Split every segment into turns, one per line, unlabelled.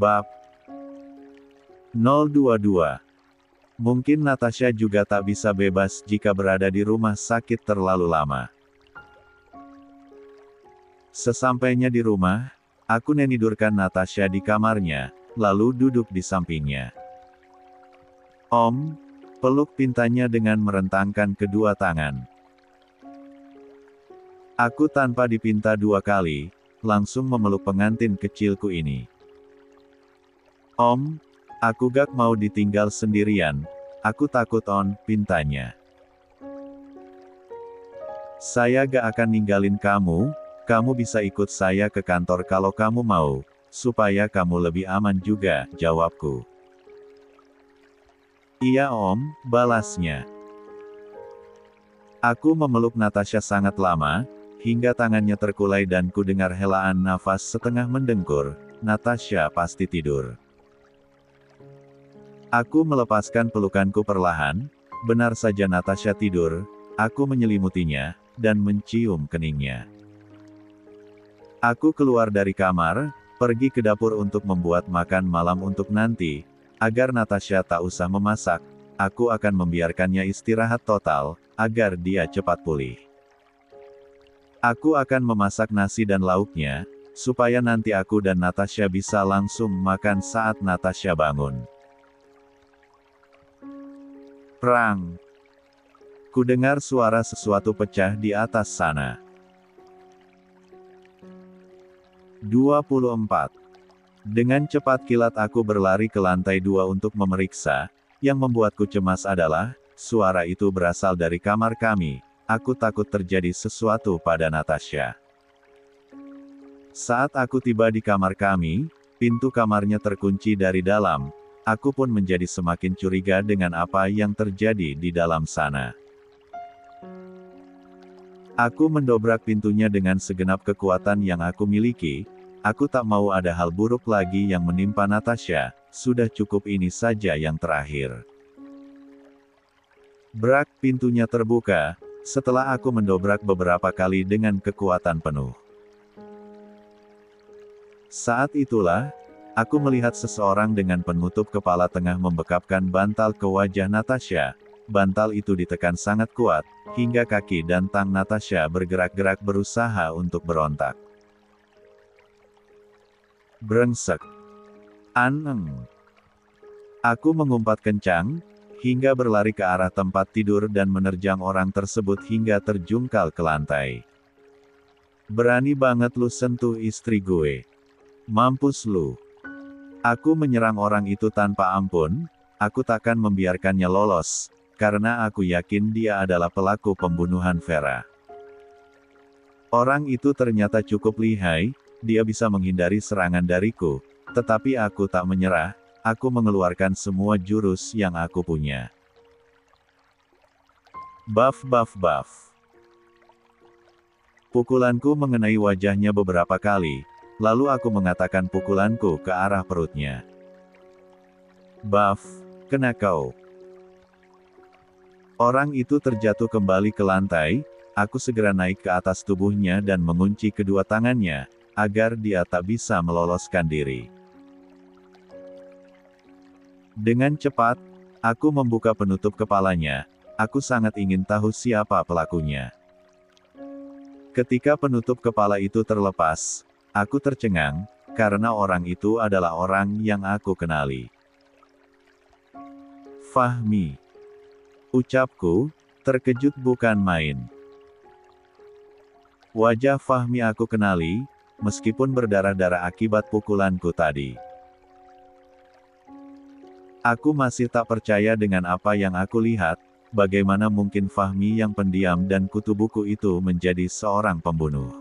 Bab 022. Mungkin Natasha juga tak bisa bebas jika berada di rumah sakit terlalu lama. Sesampainya di rumah, aku menidurkan Natasha di kamarnya, lalu duduk di sampingnya. Om, peluk pintanya dengan merentangkan kedua tangan. Aku tanpa dipinta 2 kali, langsung memeluk pengantin kecilku ini. Om, aku gak mau ditinggal sendirian, aku takut on, pintanya. Saya gak akan ninggalin kamu, kamu bisa ikut saya ke kantor kalau kamu mau, supaya kamu lebih aman juga, jawabku. Iya om, balasnya. Aku memeluk Natasha sangat lama, hingga tangannya terkulai dan ku dengar helaan nafas setengah mendengkur. Natasha pasti tidur. Aku melepaskan pelukanku perlahan, benar saja Natasha tidur, aku menyelimutinya, dan mencium keningnya. Aku keluar dari kamar, pergi ke dapur untuk membuat makan malam untuk nanti, agar Natasha tak usah memasak, aku akan membiarkannya istirahat total, agar dia cepat pulih. Aku akan memasak nasi dan lauknya, supaya nanti aku dan Natasha bisa langsung makan saat Natasha bangun. Prang! Kudengar suara sesuatu pecah di atas sana. 24. Dengan cepat kilat aku berlari ke lantai 2 untuk memeriksa, yang membuatku cemas adalah, suara itu berasal dari kamar kami, aku takut terjadi sesuatu pada Natasha. Saat aku tiba di kamar kami, pintu kamarnya terkunci dari dalam, aku pun menjadi semakin curiga dengan apa yang terjadi di dalam sana. Aku mendobrak pintunya dengan segenap kekuatan yang aku miliki, aku tak mau ada hal buruk lagi yang menimpa Natasha, sudah cukup ini saja yang terakhir. Brak, pintunya terbuka, setelah aku mendobrak beberapa kali dengan kekuatan penuh. Saat itulah, aku melihat seseorang dengan penutup kepala tengah membekapkan bantal ke wajah Natasha. Bantal itu ditekan sangat kuat, hingga kaki dan tang Natasha bergerak-gerak berusaha untuk berontak. Brengsek. Aneng. Aku mengumpat kencang, hingga berlari ke arah tempat tidur dan menerjang orang tersebut hingga terjungkal ke lantai. Berani banget lu sentuh istri gue. Mampus lu. Aku menyerang orang itu tanpa ampun, aku takkan membiarkannya lolos, karena aku yakin dia adalah pelaku pembunuhan Vera. Orang itu ternyata cukup lihai, dia bisa menghindari serangan dariku, tetapi aku tak menyerah, aku mengeluarkan semua jurus yang aku punya. Baf baf baf. Pukulanku mengenai wajahnya beberapa kali, lalu aku mengatakan pukulanku ke arah perutnya. Baf, kena kau. Orang itu terjatuh kembali ke lantai, aku segera naik ke atas tubuhnya dan mengunci kedua tangannya, agar dia tak bisa meloloskan diri. Dengan cepat, aku membuka penutup kepalanya, aku sangat ingin tahu siapa pelakunya. Ketika penutup kepala itu terlepas, aku tercengang, karena orang itu adalah orang yang aku kenali. Fahmi. Ucapku, terkejut bukan main. Wajah Fahmi aku kenali, meskipun berdarah-darah akibat pukulanku tadi. Aku masih tak percaya dengan apa yang aku lihat, bagaimana mungkin Fahmi yang pendiam dan kutu buku itu menjadi seorang pembunuh.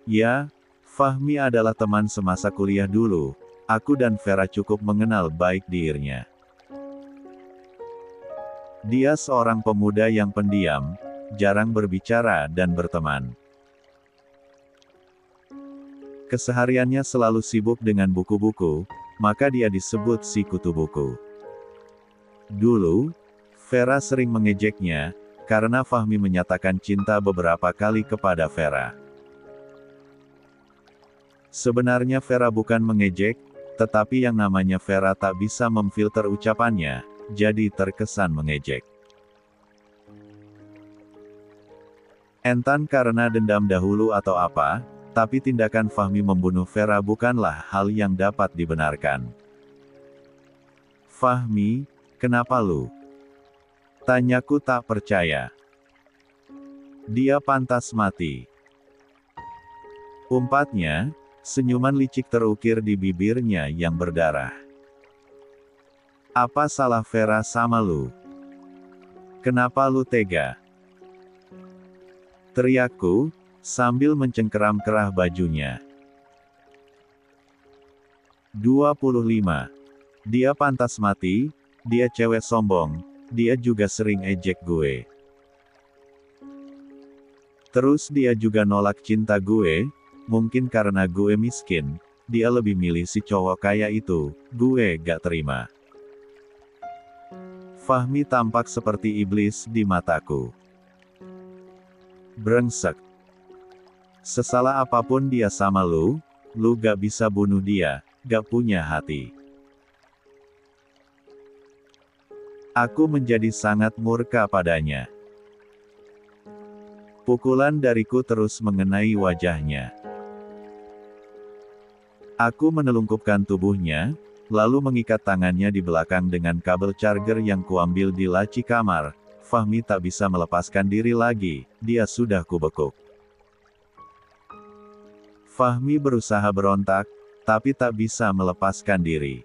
Ya, Fahmi adalah teman semasa kuliah dulu, aku dan Vera cukup mengenal baik dirinya. Dia seorang pemuda yang pendiam, jarang berbicara dan berteman. Kesehariannya selalu sibuk dengan buku-buku, maka dia disebut si kutu buku. Dulu, Vera sering mengejeknya, karena Fahmi menyatakan cinta beberapa kali kepada Vera. Sebenarnya Vera bukan mengejek, tetapi yang namanya Vera tak bisa memfilter ucapannya, jadi terkesan mengejek. Entah karena dendam dahulu atau apa, tapi tindakan Fahmi membunuh Vera bukanlah hal yang dapat dibenarkan. "Fahmi, kenapa lu?" tanyaku tak percaya. "Dia pantas mati," umpatnya, senyuman licik terukir di bibirnya yang berdarah. "Apa salah Vera sama lu? Kenapa lu tega?" teriakku, sambil mencengkeram kerah bajunya. 25. Dia pantas mati, dia cewek sombong, dia juga sering ejek gue. Terus dia juga nolak cinta gue, mungkin karena gue miskin, dia lebih milih si cowok kaya itu, gue gak terima. Fahmi tampak seperti iblis di mataku. Brengsek. Sesalah apapun dia sama lu gak bisa bunuh dia, gak punya hati. Aku menjadi sangat murka padanya. Pukulan dariku terus mengenai wajahnya. Aku menelungkupkan tubuhnya, lalu mengikat tangannya di belakang dengan kabel charger yang kuambil di laci kamar. Fahmi tak bisa melepaskan diri lagi, dia sudah kubekuk. Fahmi berusaha berontak, tapi tak bisa melepaskan diri.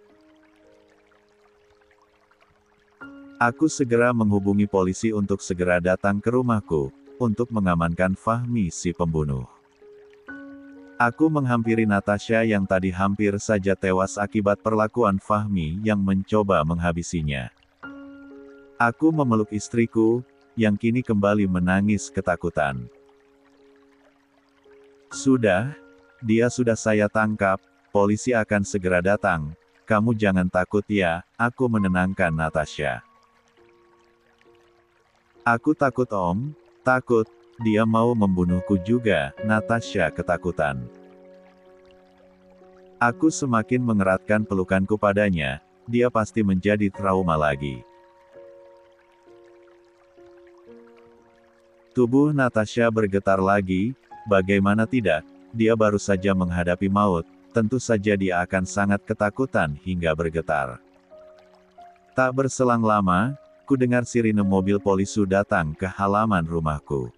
Aku segera menghubungi polisi untuk segera datang ke rumahku, untuk mengamankan Fahmi si pembunuh. Aku menghampiri Natasha yang tadi hampir saja tewas akibat perlakuan Fahmi yang mencoba menghabisinya. Aku memeluk istriku, yang kini kembali menangis ketakutan. "Sudah, dia sudah saya tangkap, polisi akan segera datang, kamu jangan takut ya," aku menenangkan Natasha. "Aku takut Om, takut, dia mau membunuhku juga," Natasha ketakutan. Aku semakin mengeratkan pelukanku padanya, dia pasti menjadi trauma lagi. Tubuh Natasha bergetar lagi, bagaimana tidak, dia baru saja menghadapi maut, tentu saja dia akan sangat ketakutan hingga bergetar. Tak berselang lama, ku dengar sirine mobil polisi datang ke halaman rumahku.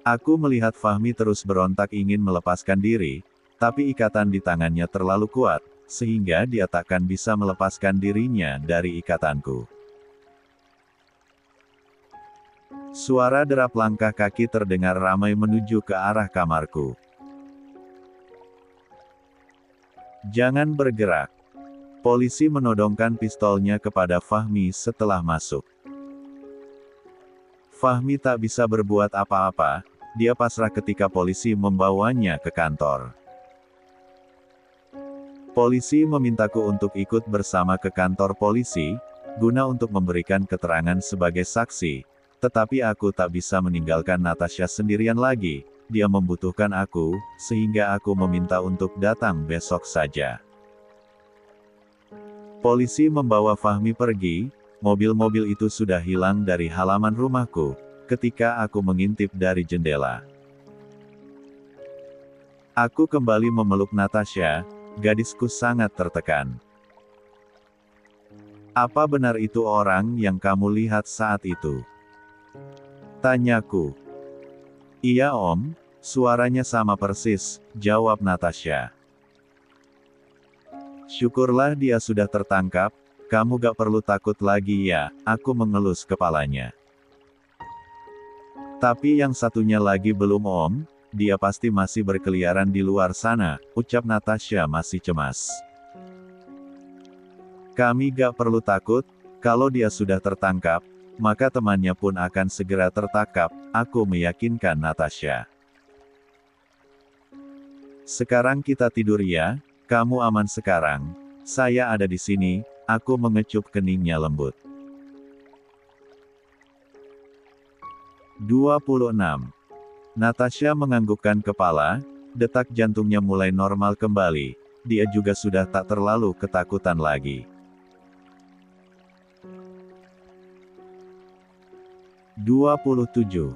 Aku melihat Fahmi terus berontak ingin melepaskan diri, tapi ikatan di tangannya terlalu kuat, sehingga dia takkan bisa melepaskan dirinya dari ikatanku. Suara derap langkah kaki terdengar ramai menuju ke arah kamarku. "Jangan bergerak." Polisi menodongkan pistolnya kepada Fahmi setelah masuk. Fahmi tak bisa berbuat apa-apa, dia pasrah ketika polisi membawanya ke kantor. Polisi memintaku untuk ikut bersama ke kantor polisi, guna untuk memberikan keterangan sebagai saksi, tetapi aku tak bisa meninggalkan Natasha sendirian lagi, dia membutuhkan aku, sehingga aku meminta untuk datang besok saja. Polisi membawa Fahmi pergi, mobil-mobil itu sudah hilang dari halaman rumahku, ketika aku mengintip dari jendela. Aku kembali memeluk Natasha, gadisku sangat tertekan. "Apa benar itu orang yang kamu lihat saat itu?" tanyaku. "Iya Om, suaranya sama persis," jawab Natasha. "Syukurlah dia sudah tertangkap, kamu gak perlu takut lagi ya," aku mengelus kepalanya. "Tapi yang satunya lagi belum Om, dia pasti masih berkeliaran di luar sana," ucap Natasha masih cemas. "Kami gak perlu takut, kalau dia sudah tertangkap, maka temannya pun akan segera tertangkap," aku meyakinkan Natasha. "Sekarang kita tidur ya, kamu aman sekarang, saya ada di sini," aku mengecup keningnya lembut. 26. Natasha menganggukkan kepala, Detak jantungnya mulai normal kembali. Dia juga sudah tak terlalu ketakutan lagi. 27.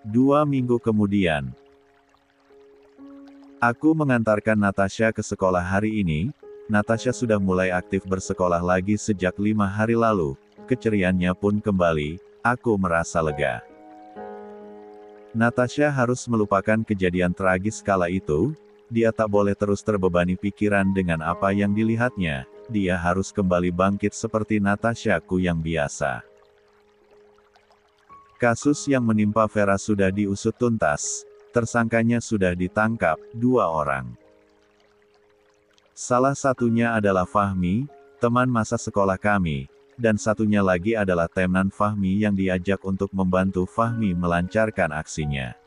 2 minggu kemudian. Aku mengantarkan Natasha ke sekolah hari ini. Natasha sudah mulai aktif bersekolah lagi sejak 5 hari lalu. Keceriaannya pun kembali. Aku merasa lega. Natasha harus melupakan kejadian tragis kala itu. Dia tak boleh terus terbebani pikiran dengan apa yang dilihatnya. Dia harus kembali bangkit seperti Natasha-ku yang biasa. Kasus yang menimpa Vera sudah diusut tuntas. Tersangkanya sudah ditangkap, 2 orang. Salah satunya adalah Fahmi, teman masa sekolah kami, dan satunya lagi adalah Temnan Fahmi yang diajak untuk membantu Fahmi melancarkan aksinya.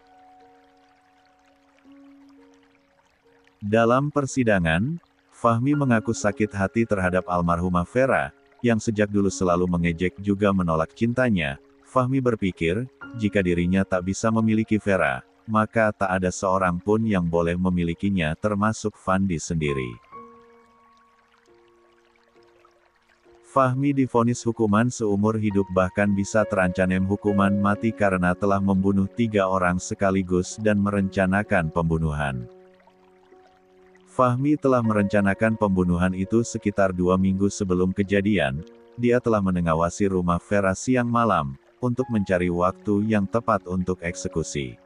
Dalam persidangan, Fahmi mengaku sakit hati terhadap almarhumah Vera, yang sejak dulu selalu mengejek juga menolak cintanya. Fahmi berpikir, jika dirinya tak bisa memiliki Vera, maka tak ada seorang pun yang boleh memilikinya termasuk Fandi sendiri. Fahmi divonis hukuman seumur hidup bahkan bisa terancam hukuman mati karena telah membunuh 3 orang sekaligus dan merencanakan pembunuhan. Fahmi telah merencanakan pembunuhan itu sekitar 2 minggu sebelum kejadian. Dia telah mengawasi rumah Vera siang malam, untuk mencari waktu yang tepat untuk eksekusi.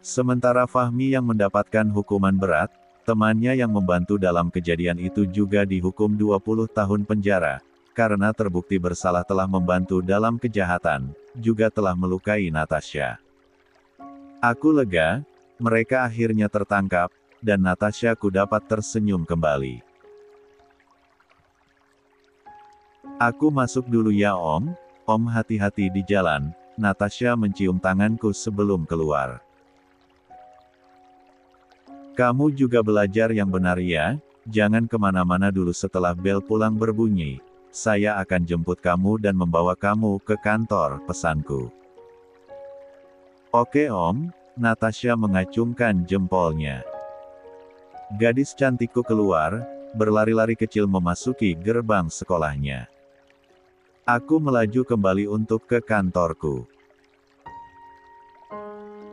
Sementara Fahmi yang mendapatkan hukuman berat, temannya yang membantu dalam kejadian itu juga dihukum 20 tahun penjara, karena terbukti bersalah telah membantu dalam kejahatan, juga telah melukai Natasha. Aku lega, mereka akhirnya tertangkap, dan Natasha-ku dapat tersenyum kembali. Aku masuk dulu ya Om. Om hati-hati di jalan. Natasha mencium tanganku sebelum keluar. Kamu juga belajar yang benar ya, jangan kemana-mana dulu setelah bel pulang berbunyi. Saya akan jemput kamu dan membawa kamu ke kantor, pesanku. Oke Om, Natasha mengacungkan jempolnya. Gadis cantikku keluar, berlari-lari kecil memasuki gerbang sekolahnya. Aku melaju kembali untuk ke kantorku.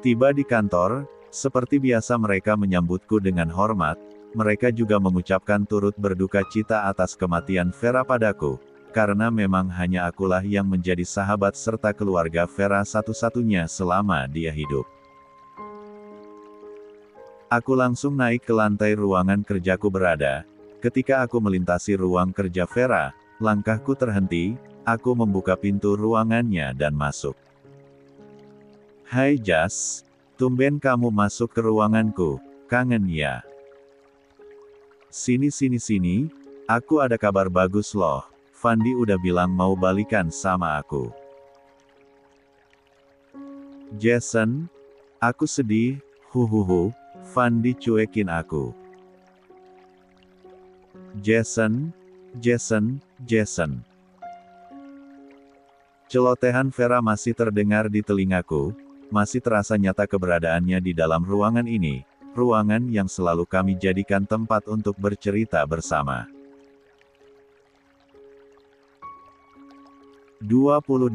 Tiba di kantor, seperti biasa mereka menyambutku dengan hormat, mereka juga mengucapkan turut berduka cita atas kematian Vera padaku, karena memang hanya akulah yang menjadi sahabat serta keluarga Vera satu-satunya selama dia hidup. Aku langsung naik ke lantai ruangan kerjaku berada. Ketika aku melintasi ruang kerja Vera, langkahku terhenti. Aku membuka pintu ruangannya dan masuk. Hai Jas, tumben kamu masuk ke ruanganku, kangen ya? Sini, aku ada kabar bagus loh, Fandi udah bilang mau balikan sama aku. Jason, aku sedih, huhuhu, Fandi cuekin aku. Jason. Celotehan Vera masih terdengar di telingaku, masih terasa nyata keberadaannya di dalam ruangan ini, ruangan yang selalu kami jadikan tempat untuk bercerita bersama. 28.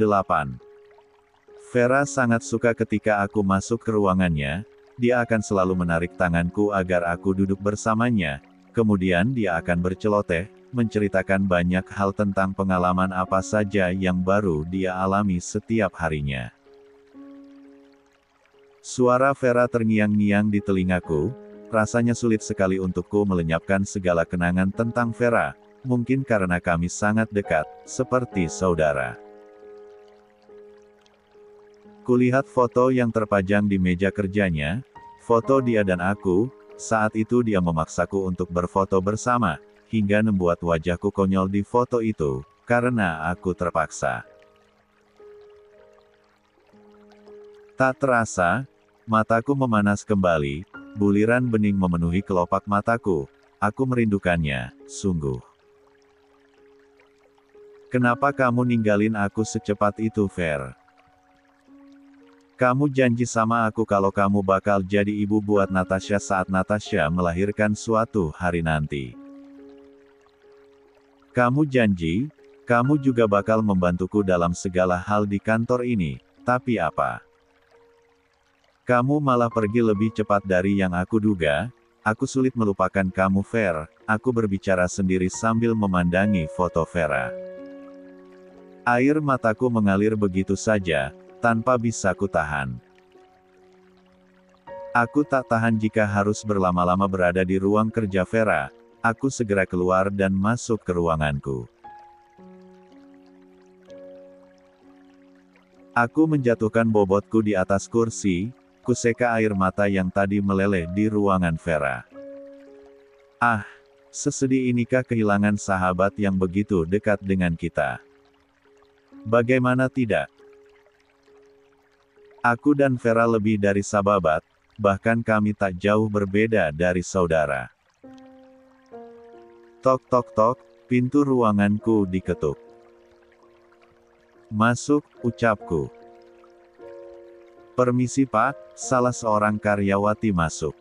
Vera sangat suka ketika aku masuk ke ruangannya, dia akan selalu menarik tanganku agar aku duduk bersamanya, kemudian dia akan berceloteh, menceritakan banyak hal tentang pengalaman apa saja yang baru dia alami setiap harinya. Suara Vera terngiang-ngiang di telingaku, rasanya sulit sekali untukku melenyapkan segala kenangan tentang Vera, mungkin karena kami sangat dekat, seperti saudara. Kulihat foto yang terpajang di meja kerjanya, foto dia dan aku, saat itu dia memaksaku untuk berfoto bersama, hingga membuat wajahku konyol di foto itu, karena aku terpaksa. Tak terasa, mataku memanas kembali, buliran bening memenuhi kelopak mataku, aku merindukannya, sungguh. Kenapa kamu ninggalin aku secepat itu, Ver? Kamu janji sama aku kalau kamu bakal jadi ibu buat Natasha saat Natasha melahirkan suatu hari nanti. Kamu janji, kamu juga bakal membantuku dalam segala hal di kantor ini, tapi apa? Kamu malah pergi lebih cepat dari yang aku duga. Aku sulit melupakan kamu, Fer. Aku berbicara sendiri sambil memandangi foto Vera. Air mataku mengalir begitu saja, tanpa bisa kutahan. Aku tak tahan jika harus berlama-lama berada di ruang kerja Vera. Aku segera keluar dan masuk ke ruanganku. Aku menjatuhkan bobotku di atas kursi, kuseka air mata yang tadi meleleh di ruangan Vera. Ah, sesedih inikah kehilangan sahabat yang begitu dekat dengan kita? Bagaimana tidak? Aku dan Vera lebih dari sahabat, bahkan kami tak jauh berbeda dari saudara. Tok tok tok, pintu ruanganku diketuk. Masuk, ucapku. Permisi Pak, salah seorang karyawati masuk.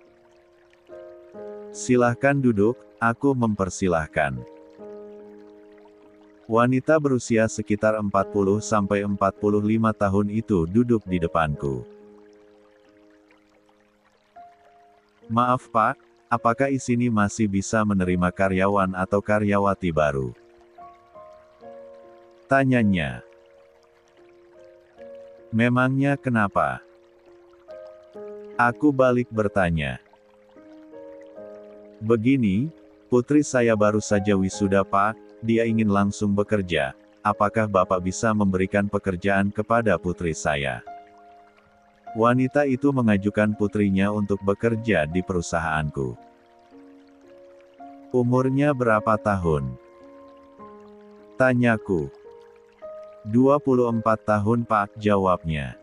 Silahkan duduk, aku mempersilahkan. Wanita berusia sekitar 40-45 tahun itu duduk di depanku. Maaf Pak, apakah di sini masih bisa menerima karyawan atau karyawati baru? Tanyanya. Memangnya kenapa? Aku balik bertanya. Begini, putri saya baru saja wisuda Pak, dia ingin langsung bekerja. Apakah Bapak bisa memberikan pekerjaan kepada putri saya? Wanita itu mengajukan putrinya untuk bekerja di perusahaanku. Umurnya berapa tahun? Tanyaku. 24 tahun Pak, jawabnya.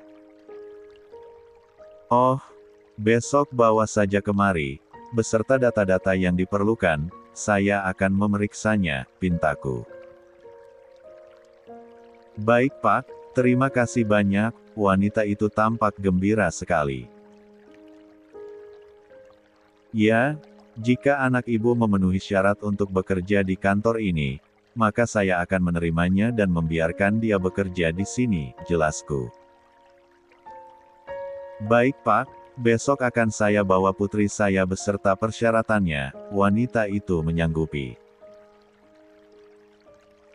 Oh, besok bawa saja kemari, beserta data-data yang diperlukan, saya akan memeriksanya, pintaku. Baik Pak, terima kasih banyak, wanita itu tampak gembira sekali. Ya, jika anak ibu memenuhi syarat untuk bekerja di kantor ini, maka saya akan menerimanya dan membiarkan dia bekerja di sini, jelasku. Baik Pak, besok akan saya bawa putri saya beserta persyaratannya, wanita itu menyanggupi.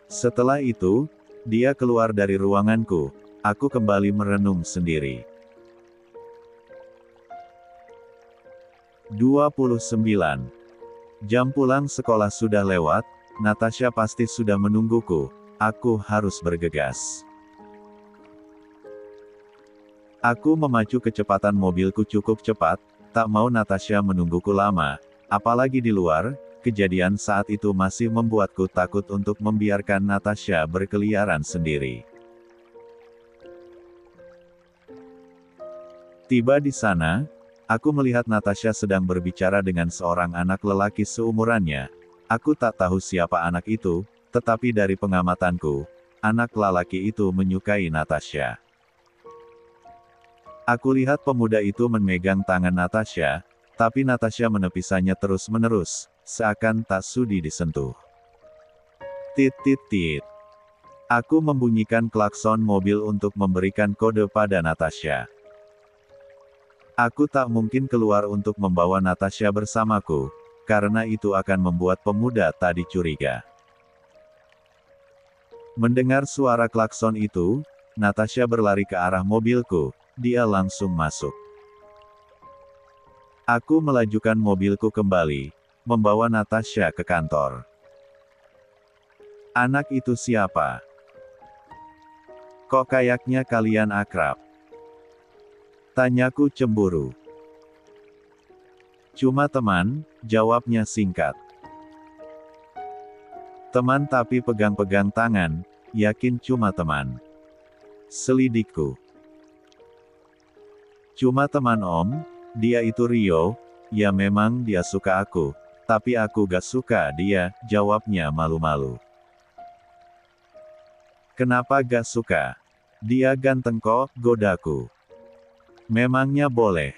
Setelah itu, dia keluar dari ruanganku, aku kembali merenung sendiri. 29. Jam pulang sekolah sudah lewat, Natasha pasti sudah menungguku, aku harus bergegas. Aku memacu kecepatan mobilku cukup cepat, tak mau Natasha menungguku lama, apalagi di luar, kejadian saat itu masih membuatku takut untuk membiarkan Natasha berkeliaran sendiri. Tiba di sana, aku melihat Natasha sedang berbicara dengan seorang anak lelaki seumurannya. Aku tak tahu siapa anak itu, tetapi dari pengamatanku, anak lelaki itu menyukai Natasha. Aku lihat pemuda itu memegang tangan Natasha, tapi Natasha menepisnya terus-menerus, seakan tak sudi disentuh. Tit tit tit. Aku membunyikan klakson mobil untuk memberikan kode pada Natasha. Aku tak mungkin keluar untuk membawa Natasha bersamaku, karena itu akan membuat pemuda tadi curiga. Mendengar suara klakson itu, Natasha berlari ke arah mobilku, dia langsung masuk. Aku melajukan mobilku kembali, membawa Natasha ke kantor. Anak itu siapa? Kok kayaknya kalian akrab? Tanyaku cemburu. Cuma teman, jawabnya singkat. Teman tapi pegang-pegang tangan, yakin cuma teman. Selidikku. Cuma teman Om, dia itu Rio, ya memang dia suka aku, tapi aku gak suka dia, jawabnya malu-malu. Kenapa gak suka? Dia ganteng kok, godaku. Memangnya boleh?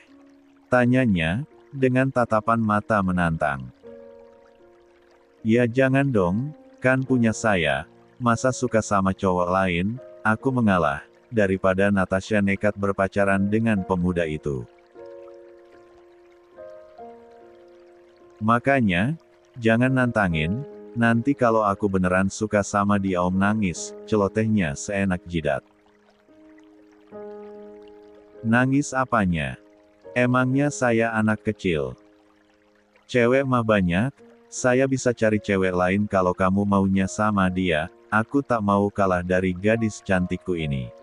Tanyanya, dengan tatapan mata menantang. Ya jangan dong, kan punya saya, masa suka sama cowok lain, aku mengalah, daripada Natasha nekat berpacaran dengan pemuda itu. Makanya, jangan nantangin, nanti kalau aku beneran suka sama dia om nangis, celotehnya seenak jidat. Nangis apanya? Emangnya saya anak kecil? Cewek mah banyak, saya bisa cari cewek lain kalau kamu maunya sama dia, aku tak mau kalah dari gadis cantikku ini.